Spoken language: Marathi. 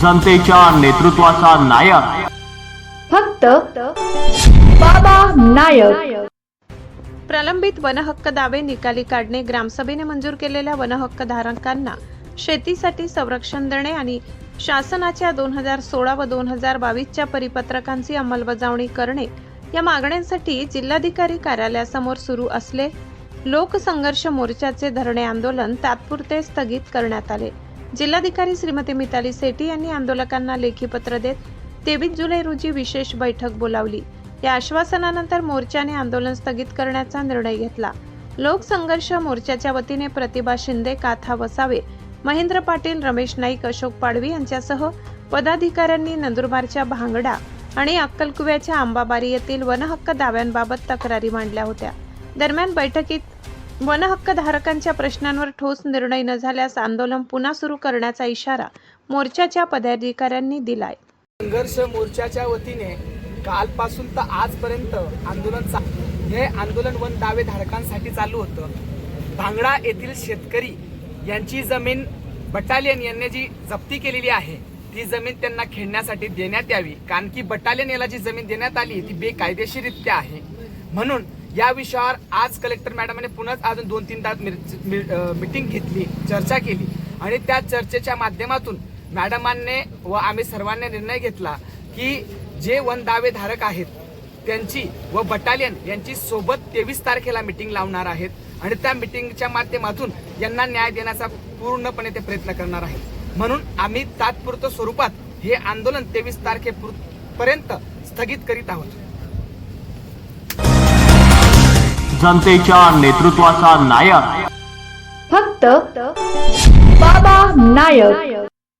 जनतेच्या नेतृत्वाचा नायक फक्त बाबा नायक। प्रलंबित वनहक्क दावे निकाली काढणे, ग्रामसभेने मंजूर केलेल्या वनहक्क धारकांना शेतीसाठी संरक्षण देणे आणि शासनाच्या 2016 व 2022च्या परिपत्रकांची अंमलबजावणी करणे या मागण्यांसाठी जिल्हाधिकारी कार्यालयासमोर सुरू असले लोकसंघर्ष मोर्चाचे धरणे आंदोलन तात्पुरते स्थगित करण्यात आले। जिल्हाधिकारी श्रीमती मिताली सेठी यांनी आंदोलकांना लेखी पत्र देत 23 जुलै रोजी विशेष बैठक बोलावली। या आश्वासनानंतर मोर्चाने आंदोलन स्थगित करण्याचा निर्णय घेतला। लोकसंघर्ष मोर्चाच्या वतीने प्रतिभा शिंदे, काथा वसावे, महेंद्र पाटील, रमेश नाईक, अशोक पाडवी यांच्यासह पदाधिकाऱ्यांनी नंदुरबारच्या भांगडा आणि अक्कलकुव्याच्या आंबाबारी येथील वनहक्क दाव्यांबाबत तक्रारी मांडल्या होत्या। दरम्यान बैठकीत वनहक्क धारकांच्या प्रश्नांवर ठोस निर्णय न झाल्यास आंदोलन पुन्हा सुरू करण्याचा इशारा मोर्चाच्या पदाधिकाऱ्यांनी दिलाय। संघर्ष मोर्चाच्या वतीने कालपासून तर आजपर्यंत हे आंदोलन वन दावे धारकांसाठी चालू होतं। भांगडा येथील शेतकरी यांची जमीन बटालियन यांनी जी जप्ती केलेली आहे ती जमीन त्यांना खेळण्यासाठी देण्यात यावी, कारण की बटालियन याला जी जमीन देण्यात आली ती बेकायदेशीररित्या आहे। म्हणून या विषयावर आज कलेक्टर मॅडमने पुन्हा अजून 2-3दा मीटिंग घेतली, चर्चा केली आणि त्या चर्चेच्या माध्यमातून मॅडमांनी व आम्ही सर्वांनी निर्णय घेतला की जे वन दावे धारक आहेत त्यांची व बटालियन यांची सोबत 23 तारखेला मीटिंग लावणार आहेत आणि त्या मीटिंगच्या माध्यमातून यांना न्याय देण्याचा पूर्णपणे ते प्रयत्न करणार आहेत। म्हणून आम्ही तात्पुरत्या स्वरूपात हे आंदोलन 23 तारखेपर्यंत स्थगित करीत आहोत। जनतेच्या नेतृत्वाचा नायक फक्त बाबा नायक।